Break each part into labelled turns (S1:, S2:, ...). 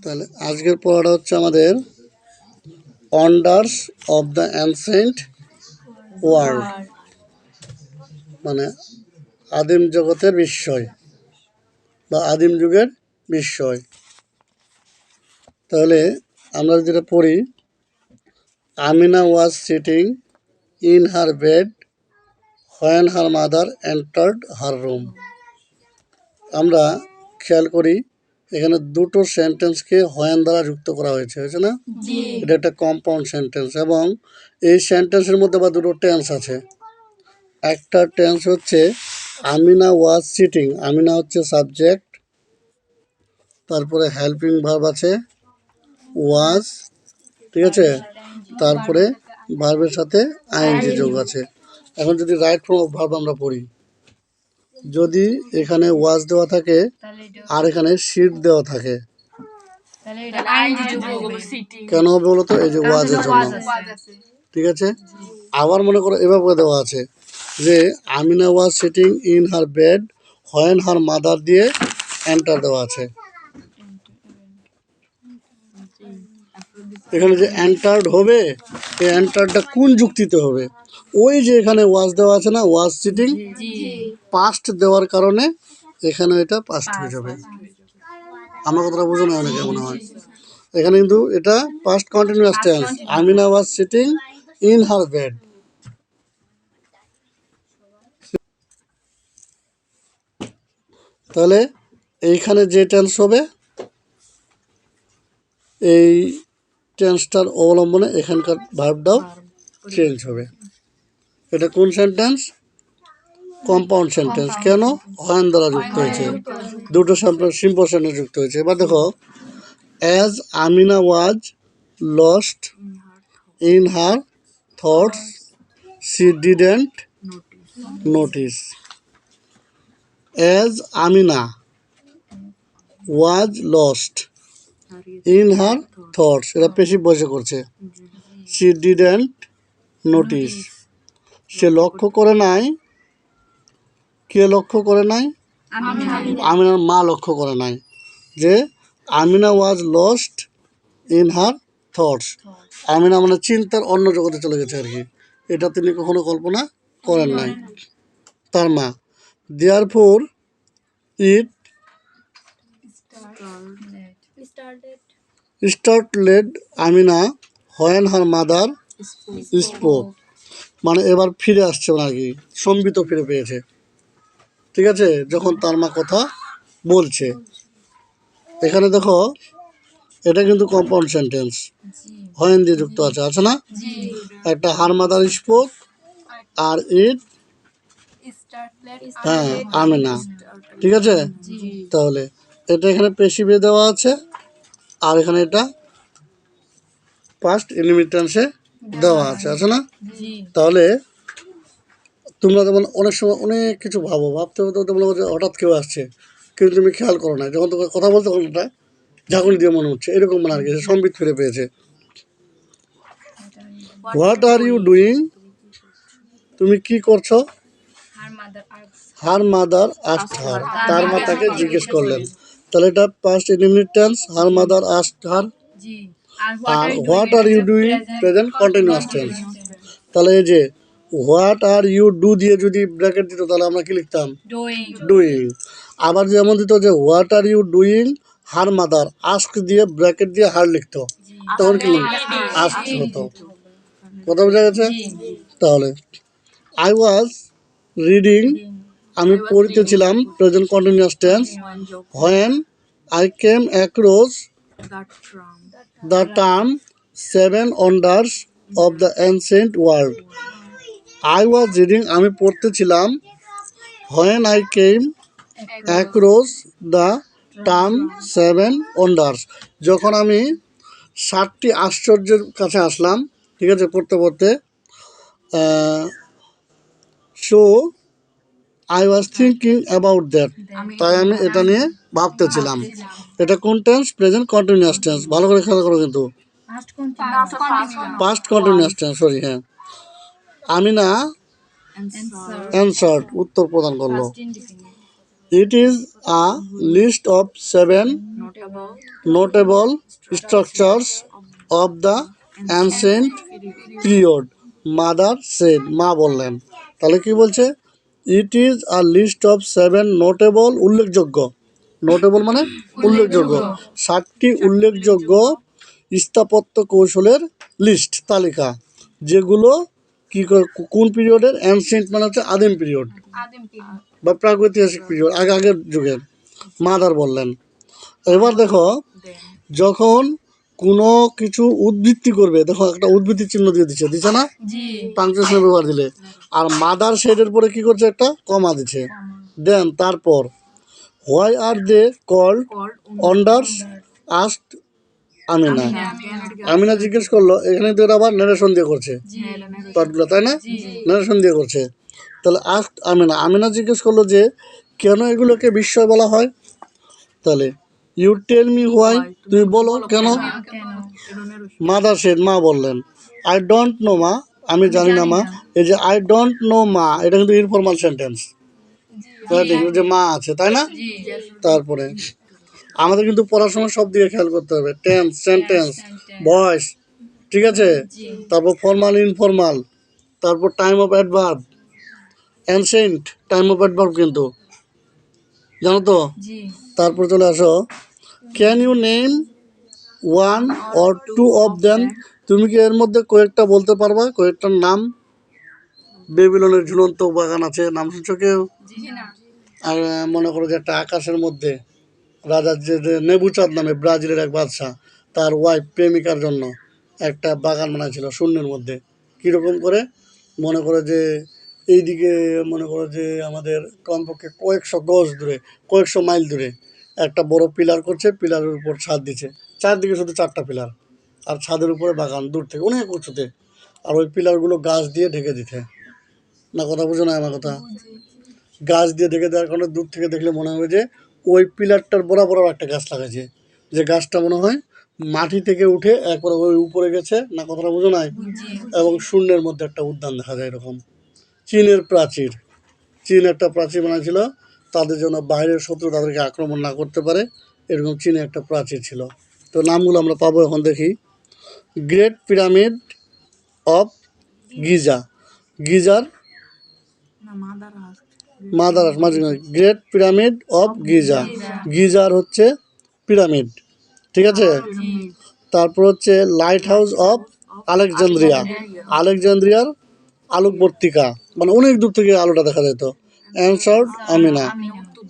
S1: তাহলে আজকের পড়াটা হচ্ছে আমাদের wonders of the ancient world, মানে আদিম জগতের বিস্ময় বা আদিম যুগের বিস্ময়। তাহলে আমরা যেটা পড়ি, Amina was sitting in her bed when her mother entered her room. আমরা খেয়াল করি এখানে দুটো সেন্টেন্সকে হোয়েন দ্বারা যুক্ত করা হয়েছে না? এটা একটা কম্পাউন্ড সেন্টেন্স এবং এই সেন্টেন্সের মধ্যে আবার দুটো টেন্স আছে। একটা টেন্স হচ্ছে আমিনা ওয়াজ সিটিং, আমিনা হচ্ছে সাবজেক্ট, তারপরে হেল্পিং ভার্ব আছে ওয়াজ, ঠিক আছে, তারপরে ভার্বের সাথে আইএনজি যোগ আছে। এখন যদি রাইট ফর্ম অফ ভার্ব আমরা পড়ি, যদি এখানে ওয়াজ দেওয়া থাকে আর এখানে শিট দেওয়া থাকে, কেন হবে বলো তো? এই যে ওয়াজের জন্য, ঠিক আছে। আবার মনে করো এভাবে দেওয়া আছে যে Amina was sitting in her bed when her mother দিয়ে এন্টার দেওয়া আছে। এখানে যে এন্টার্ড হবে, এই এন্টারটা কোন যুক্তিতে হবে? ওই যে এখানে ওয়াজ দেওয়া আছে না, ওয়াজ সিটিং, পাস্ট দেওয়ার কারণে এখানে এটা পাস্ট হয়ে যাবে। আমার কথাটা বুঝো না অনেকে মনে হয়। এখানে কিন্তু এটা past continuous tense, Amina was sitting in her bed. তাহলে এইখানে যে টেন্স হবে এই টেন্সটার অবলম্বনে এখানকার ভার্বটাও চেঞ্জ হবে। এটা কোন সেন্টেন্স? Compound sentence. কেন? হোয়েন দ্বারা যুক্ত হয়েছে, দুটো সিম্পল সেন্টেন্স যুক্ত হয়েছে। এবার দেখো, as Amina was lost in her thoughts she didn't notice. As Amina was lost in her thoughts, এটা পেশিভ ভয়েসে করছে। শি ডিডেন্ট নোটিস, সে লক্ষ্য করে নাই। কে লক্ষ্য করে নাই? আমিনার মা লক্ষ্য করে নাই যে Amina was lost in her thoughts. Amina মানে চিন্তার অন্য জগতে চলে গেছে আর কি, এটা তিনি কখনো কল্পনা করেন নাই, তার মা। Therefore it startled Amina when her mother spoke, মানে এবার ফিরে আসছে আর কি, সম্বিত ফিরে পেয়েছে, ঠিক আছে, যখন তার মা কথা বলছে। এখানে দেখো এটা কিন্তু কম্পাউন্ড সেন্টেন্স, হোয়েন দিয়ে যুক্ত আছে না? একটা হার মাদার স্পোক আর ইট, হ্যাঁ, আমিনা, ঠিক আছে। তাহলে এটা এখানে পেশিভে দেওয়া আছে আর এখানে এটা পাস্ট ইনডিফিনিটে দেওয়া আছে না? তাহলে তোমরা যেমন অনেক সময় অনেক কিছু ভাবতে তোমরা হঠাৎ কেউ আসছে কিন্তু তুমি খেয়াল করো না, যখন তোমার কথা বলতে ওটা ঝাঁকুনি দিয়ে মনে হচ্ছে, এরকম মানে আর কি, সম্বিত ফিরে পেয়েছে। হোয়াট আর ইউ ডুইং, তুমি কি করছো? হার মাদার আস্কড হার, তার মা তাকে জিজ্ঞেস করলেন। তাহলে এটা past indefinite tense, her mother asked her. আর what are you doing present continuous tense. তাহলে এই যে হোয়াট আর ইউ ডু দিয়ে যদি ব্র্যাকেট দিত তাহলে আমরা কি লিখতাম? ডুইং। আবার যেমন দিত যে what are you doing her mother ask দিয়ে ব্র্যাকেট দিয়ে হার লিখতো, তখন কি আস্ক হতো। কথা বোঝা গেছে? তাহলে আই ওয়াজ রিডিং, আমি পড়তেছিলাম present continuous tense, when I came across the term seven wonders of the ancient world. I was reading, আমি পড়তেছিলাম, when I came across the term seven wonders, যখন আমি 7টি আশ্চর্যের কাছে আসলাম, ঠিক আছে, পড়তে পড়তে। So I was thinking about that, তাই আমি এটা নিয়ে ভাবতেছিলাম। এটা কোন টেন্স? Present continuous tense. ভালো করে খেয়াল করো কিন্তু, পাস্ট কন্টিনিউয়াস টেন্স, সরি, হ্যাঁ। আমিনা অ্যানসার্ড, উত্তর প্রদান করলো। It is a list of 7 notable structures of the ancient period. Mother said, মা বললেন। তাহলে কি বলছে? It is a list of 7 notable, উল্লেখযোগ্য, নোটেবল মানে উল্লেখযোগ্য, 7টি উল্লেখযোগ্য স্থাপত্য কৌশলের লিস্ট, তালিকা, যেগুলো কি কোন পিরিয়ডের? অ্যানসিয়েন্ট মানে হচ্ছে আদিম পিরিয়ড বা প্রাগৈতিহাসিক পিরিয়ড, আগের যুগের। মাদার বললেন। এবার দেখো, যখন কোনো কিছু উদ্বৃত্তি করবে, দেখো একটা উদ্বৃত্তি চিহ্ন দিয়ে দিচ্ছে না, পাংচুয়েশন ব্যবহার দিলে, আর মাদার শেডের পরে কি করছে? একটা কমা দিচ্ছে। দেন তারপর why are they called wonders asked Amina. Amina জিজ্ঞেস করলো, এখানে তো এটা আবার নারেশন দিয়ে করছে পার্টগুলো, তাই না? নারেশন দিয়ে করছে। তাহলে আস্ট আমিনা, আমিনা জিজ্ঞেস করলো যে কেন এগুলোকে বিস্ময় বলা হয়? তাহলে ইউ টেল মি হোয়াই, তুমি বলো কেন? মাদার সেড, মা বললেন। আই ডোন্ট নো মা, আমি জানি না মা। এই যে আই ডোন্ট নো মা, এটা কিন্তু ইনফর্মাল সেন্টেন্স, যে মা আছে, তাই না? তারপরে আমাদের কিন্তু পড়ার সময় সব দিকে খেয়াল করতে হবে, টেন্স, সেন্টেন্স, ভয়েস, ঠিক আছে? তারপর ফর্মাল, ইনফর্মাল, তারপর time of adverb, ancient time of adverb কিন্তু, জানো তো? তারপর চলে আসো, can you name one or two of them, তুমি কি এর মধ্যে কয়েকটা বলতে পারবা? কয়েকটার নাম? বেবিলনের ঝুলন্ত বাগান আছে, নাম শুনছো কেউ? আর মনে করো যে একটা আকাশের মধ্যে রাজার যে নেবুচাঁদ নামে ব্রাজিলের এক বাদশাহ, তার ওয়াইফ প্রেমিকার জন্য একটা বাগান বানাইছিল শূন্যের মধ্যে। কীরকম করে? মনে করো যে এইদিকে মনে করো যে আমাদের কমপক্ষে কয়েকশো গজ দূরে, কয়েকশো মাইল দূরে একটা বড় পিলার করছে, পিলারের উপর ছাদ দিচ্ছে, চারদিকে শুধু 4টা পিলার, আর ছাদের উপরে বাগান দূর থেকে অনেক উঁচুতে, আর ওই পিলারগুলো গাছ দিয়ে ঢেকে দিতে। না কথা বুঝো না আমার কথা? গাছ দিয়ে ঢেকে দেওয়ার কারণে দূর থেকে দেখলে মনে হবে যে ওই পিলারটার বরাবর একটা গাছ লাগাইছে, যে গাছটা মনে হয় মাটি থেকে উঠে একবারে ওই উপরে গেছে। না কথাটা বুঝো নাই? এবং শূন্যের মধ্যে একটা উদ্যান দেখা যায় এরকম। চীনের প্রাচীর, চীন একটা প্রাচীর বানাইছিল তাদের জন্য, বাইরের শত্রু তাদেরকে আক্রমণ না করতে পারে, এরকম চীনে একটা প্রাচীর ছিল। তো নামগুলো আমরা পাবো এখন, দেখি। Great pyramid of Giza, geyser mother, great pyramid of Giza, geyser হচ্ছে পিরামিড, ঠিক আছে? তারপর হচ্ছে লাইট হাউস অফ আলেকজান্দ্রিয়া, আলেকজান্দ্রিয়ার আলোকবর্তিকা, মানে অনেক দূর থেকে আলোটা দেখা যেত। অ্যান্সার্ড আমিনা,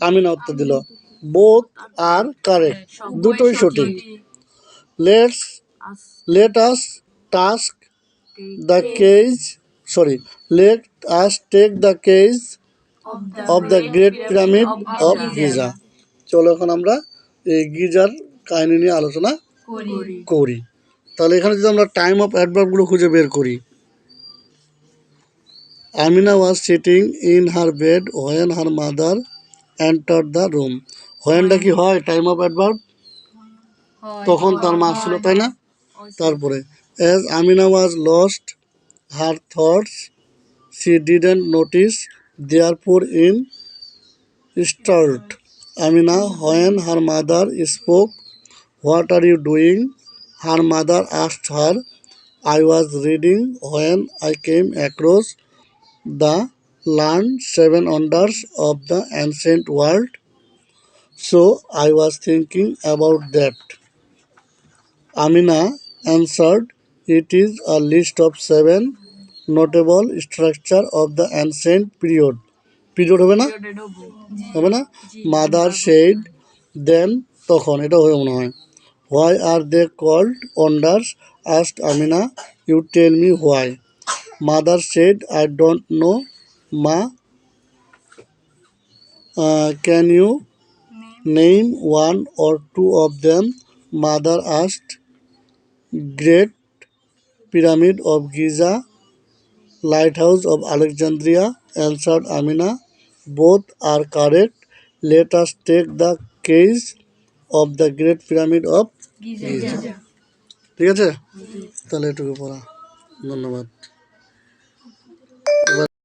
S1: আমিনা উত্তর দিল। বোথ আর কারেক্ট, দুটোই সঠিক। Let us task the case, let us take the case of the great pyramid of Giza. চলো এখন আমরা এই গিজার কাহিনী নিয়ে আলোচনা করি। তাহলে এখানে যদি আমরা টাইম অফ অ্যাডভার্বগুলো খুঁজে বের করি, Amina was sitting in her bed when her mother enter the room. হোয়েনটা কি হয়? টাইম অফ অ্যাডভার্ব, তখন তার মা ছিল, তাই না? তারপরে as Amina was lost her thoughts she didn't notice, therefore in startled Amina when her mother spoke. What are you doing? Her mother asked her. I was reading when I came across the learned 7 wonders of the ancient world. So I was thinking about that. Amina answered, it is a list of 7 notable structure of the ancient period. Period হবে না? হবে না? Mother said, দেন তখন, এটা হয়ে মনে হয়। Why are they called wonders asked Amina, you tell me why. Mother said, I don't know মা, can you name one or two of them? Mother asked, great pyramid of Giza, lighthouse of Alexandria, answered Amina. Both are correct. Let us take the case of the Great Pyramid of Giza. ঠিক আছে? তাহলে এটুকু পড়া। ধন্যবাদ।